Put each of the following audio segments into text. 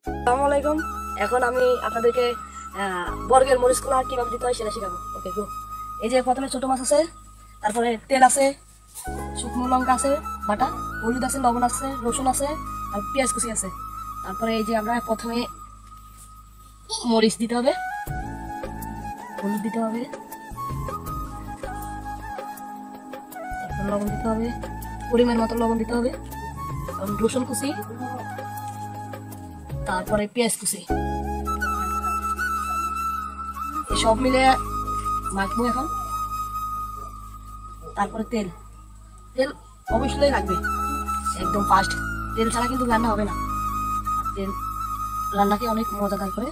আসসালামু আলাইকুম। এখন আমি আপনাদেরকে বর্গের মরিচগুলো কিভাবে দিতে হয় সেটা শেখাবো। ওকে গো। এই যে প্রথমে ছোট মাছ আছে, তারপরে তেল আছে, শুকনো লঙ্কা আছে বাটা, হলুদ আছে, লবণ আছে, রসুন আছে, আর পেঁয়াজ কুচি আছে। তারপরে এই যে আমরা প্রথমে মরিচ দিতে হবে, হলুদ দিতে হবে, লবণ দিতে হবে, পরিমাণ মতো লবণ দিতে হবে, রসুন কুচি, তারপরে পেঁয়াজ কুচি, সব মিলে মাখবো এখন। তারপরে তেল তেল অবশ্যই লাগবে, একদম ফাস্ট। তেল ছাড়া কিন্তু রান্না হবে না। তেল রান্নাকে অনেক মজাদার করে।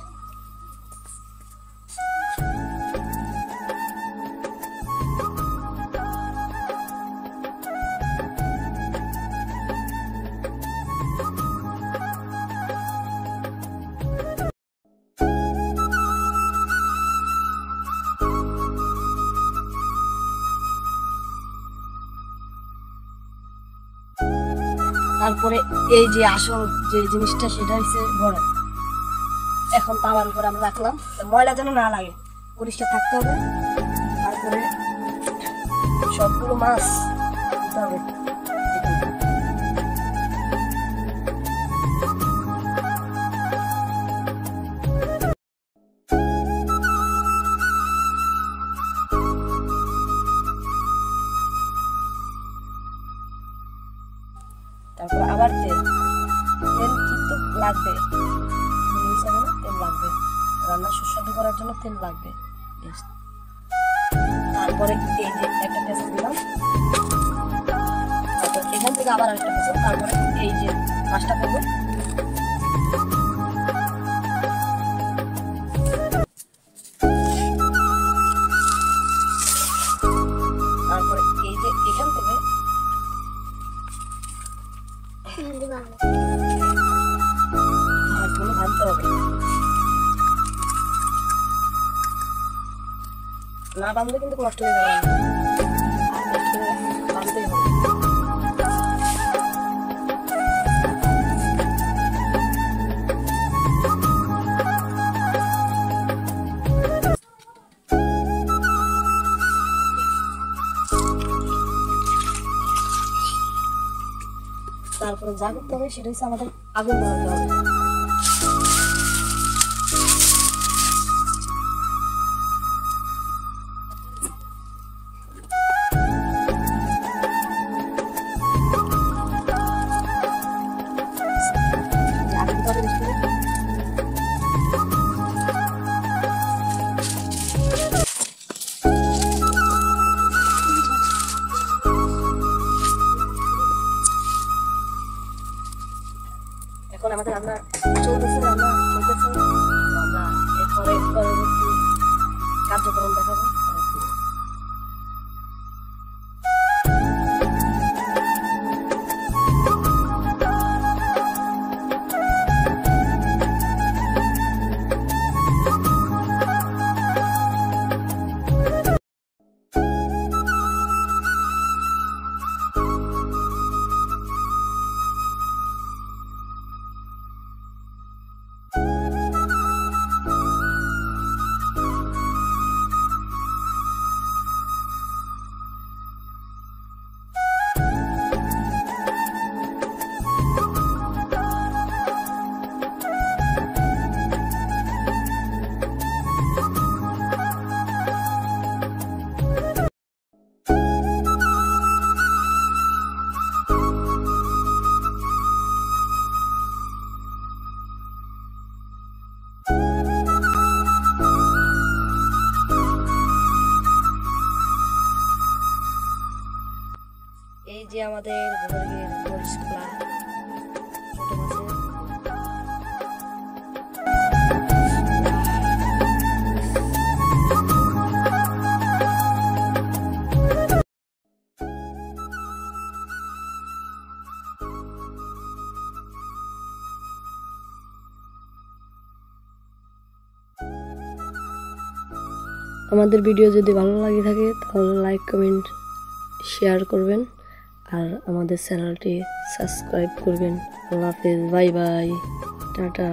তারপরে এই যে আসল যে জিনিসটা সেটা হচ্ছে বড়। এখন তাওয়ার উপরে আমরা রাখলাম, ময়লা যেন না লাগে, পরিষ্কার থাকতে হবে। তারপরে সবগুলো মাছ দিতে হবে। তারপরে আবার তেল তেল কিন্তু লাগবে, তেল লাগবে, রান্না সুস্বাদু করার জন্য তেল লাগবে। তারপরে এই যে একটা পেঁচা দিলাম, তারপর এখান থেকে আবার আরেকটা পেঁচা, তারপরে এই যে মাছটা করবো। তারপরে এই যে এখান থেকে মাছগুলো ভাজতে হবে, না বাঁধলে কিন্তু নষ্ট হয়ে যাবে, বাঁধতেই হবে। তারপরে যা করতে হবে সেটা হচ্ছে আমাদের আগুন ধরাতে হবে। এখন আমাদের রান্না চলতেছে, আমরা এরপরে পরবর্তী কার্যক্রম দেখাবো। এই যে আমাদের বর্গের মরিচগুলা ছোট মাছের। আমাদের ভিডিও যদি ভালো লাগে থাকে তাহলে লাইক, কমেন্ট, শেয়ার করবেন আর আমাদের চ্যানেলটি সাবস্ক্রাইব করবেন। আল্লাহ হাফেজ, বাই বাই, টাটা।